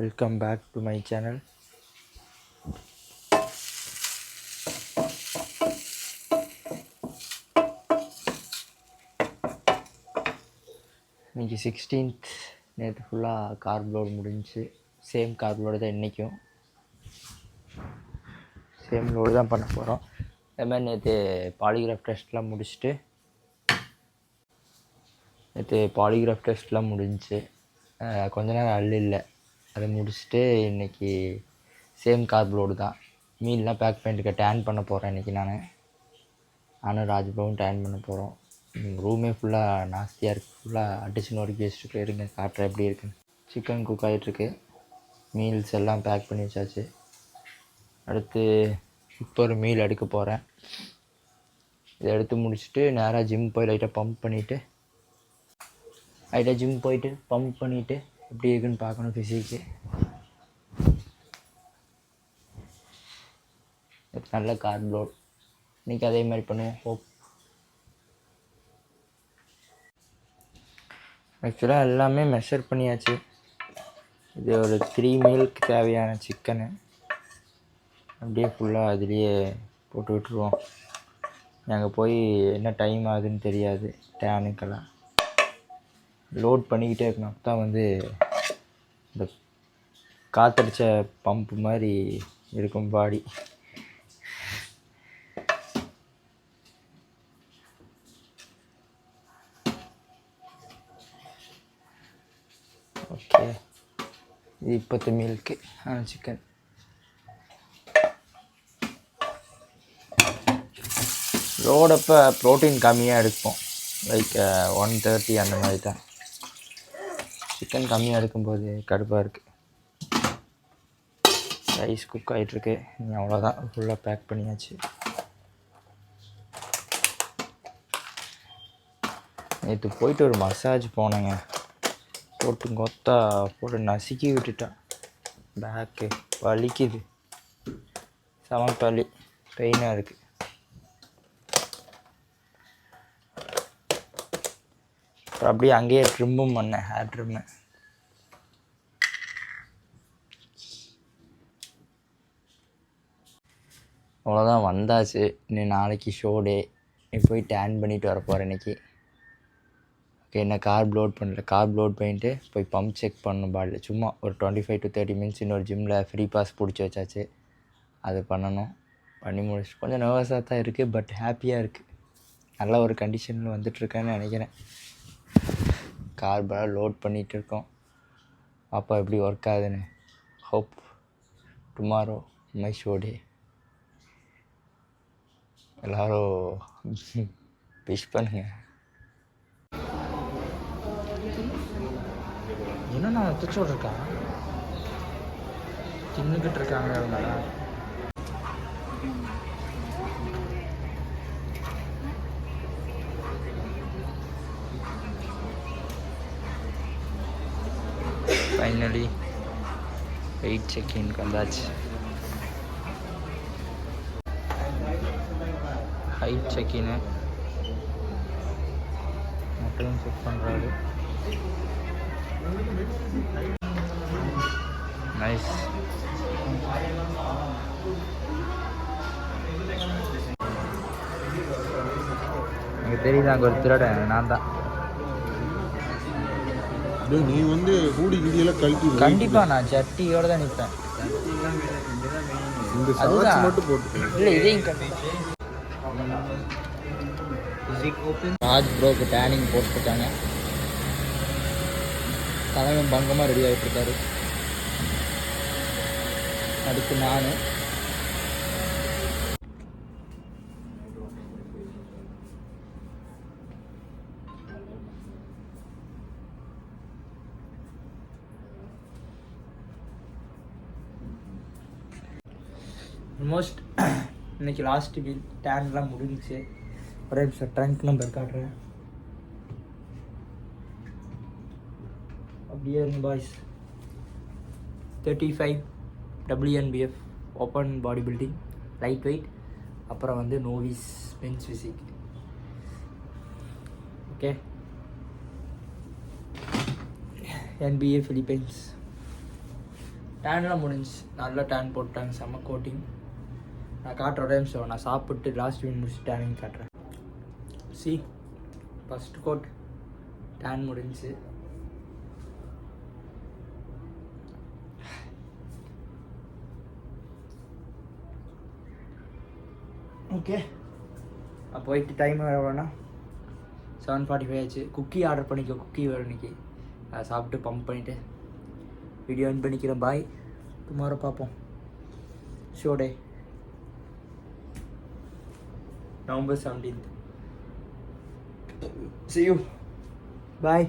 Welcome back to my channel. இன்றைக்கி 16th. நேற்று ஃபுல்லாக கார்ப் லோடு முடிஞ்சிச்சு. சேம் கார்ப் லோடு தான் இன்றைக்கும் சேம் லோடு தான் பண்ண போகிறோம். அதேமாதிரி நேற்று பாலிகிராஃப் டெஸ்ட்லாம் முடிஞ்சிச்சு. கொஞ்ச நேரம் இல்லை, அதை முடிச்சுட்டு இன்றைக்கி சேம் கார்ப் லோடு தான். மீன்லாம் பேக் பண்ணிட்டு டேன் பண்ண போகிறேன். இன்றைக்கி நானும் ராஜ்பாவும் டேன் பண்ண போகிறோம். ரூமே ஃபுல்லாக நாஸ்தியாக இருக்குது. ஃபுல்லாக அடிச்சு நொறுக்கி வச்சுட்டு போயிருங்க, காட்டுறேன் எப்படி இருக்குன்னு. சிக்கன் குக் ஆகிட்டுருக்கு. மீல்ஸ் எல்லாம் பேக் பண்ணி வச்சாச்சு. அடுத்து இப்போ ஒரு மீல் எடுக்க போகிறேன். இதை எடுத்து முடிச்சுட்டு நேராக ஜிம் போய் லைட்டாக பம்ப் பண்ணிவிட்டு எப்படி இருக்குன்னு பார்க்கணும் ஃபிசிக்கு. நல்ல கார்ப் லோட். இன்றைக்கி அதே மாதிரி பண்ணுவோம். ஹோப். ஆக்சுவலாக எல்லாமே மெஷர் பண்ணியாச்சு. இது ஒரு 3 மீலுக்கு தேவையான சிக்கனு அப்படியே ஃபுல்லாக அதுலேயே போட்டு விட்டுருவோம். நாங்கள் போய் என்ன டைம் ஆகுதுன்னு தெரியாது. டேனுக்கெல்லாம் லோட் பண்ணிக்கிட்டே இருக்கணும். அப்போ தான் இந்த காற்றடிச்ச பம்பு மாதிரி இருக்கும் பாடி. ஓகே, இது 10 மீலுக்கு சிக்கன். லோடப்போ ப்ரோட்டீன் கம்மியாக எடுப்போம். லைக் 130 அந்த மாதிரி தான். சிக்கன் கம்மியாக எடுக்கும்போது கடுப்பாக இருக்குது. ரைஸ் குக் ஆகிட்டுருக்கு. அவ்வளோதான், ஃபுல்லாக பேக் பண்ணியாச்சு. நேற்று போயிட்டு ஒரு மசாஜ் போனேங்க. போட்டு நசுக்கி விட்டுட்டான். பேக்கு வலிக்குது, சமப்பலி பெயினாக இருக்குது. அப்புறம் அப்படியே அங்கேயே ட்ரிம்மும் பண்ணேன், ஹேர் ட்ரிம்மு. அவ்வளோதான், வந்தாச்சு. இன்னும் நாளைக்கு ஷோ டே. போய் டேன் பண்ணிவிட்டு வர போகிறேன் இன்றைக்கி. ஓகே, என்ன கார்ப் லோட் பண்ணல. கார்ப் லோட் பண்ணிட்டு போய் பம்ப் செக் பண்ணணும் பாடியில். சும்மா ஒரு 25 to 30 minutes இன்னொரு ஜிம்மில் ஃப்ரீ பாஸ் பிடிச்சி வச்சாச்சு. அது பண்ணணும். பண்ணி முடிச்சுட்டு கொஞ்சம் நர்வஸாக தான் இருக்குது, பட் ஹாப்பியாக இருக்குது. நல்ல ஒரு கண்டிஷனில் வந்துட்டுருக்கேன்னு நினைக்கிறேன். கார்பெல்லாம் லோட் பண்ணிகிட்டு இருக்கோம். பாப்பா எப்படி ஒர்க் ஆகுதுன்னு. ஹோப் டுமாரோ மை ஷோ டே. எல்லோரும் விஷ் பண்ணுங்க. என்னண்ணா எத்தச்சோடு இருக்கா, தின்னுக்கிட்டு இருக்காங்க அவங்களா. ஃபைனலி வெயிட் செக்இன்க்கு வந்தாச்சு. ஹைட் செக்இன்னு மட்டும் செக் பண்ணுறாரு. நைஸ். எனக்கு தெரியுது அங்கே ஒரு திருடன் நான் தான். நீ கூடி கிடியெல்லாம் கழட்டி கண்டிப்பாக நான் சட்டியோடு தான் நிற்பேன். அதுதான் மட்டும் போட்டு இல்லை, இதையும் ராஜ் ப்ரோக்கு டேனிங் போட்டுருக்காங்க. தலைவன் பங்கமாக ரெடி ஆகிட்டு இருக்காரு. அடுத்து நான் ஆல்மோஸ்ட் இன்னைக்கு லாஸ்ட் வீல் டேன்லாம் முடிஞ்சிச்சு. ஒரே நிமிஷம் ட்ரங்க் நம்பர் காட்டுறேன். அப்படியே இருங்க boys. 35 WNBF open body building, light weight. அப்புறம் novice men's physique. Okay, NBA Philippines. டேன்லாம் முடிஞ்சு நல்லா டேன் போட்டாங்க, செம்ம கோட்டிங். நான் காட்டுற டைம் ஸோ நான் சாப்பிட்டு லாஸ்ட் வீன் முடிச்சு டேனிங் காட்டுறேன். சி ஃபஸ்ட் கோட் டேன் முடிஞ்சு. ஓகே போயிட்டு டைம் எவ்வளோனா 7:45 ஆச்சு. குக்கி ஆர்டர் பண்ணிக்கோ, குக்கி வரும் இன்னைக்கு. அதை சாப்பிட்டு பம்ப் பண்ணிவிட்டு வீடியோ என் பண்ணிக்கிறேன். பாய், டுமாரோ பார்ப்போம். Show day November 17th. See you. Bye.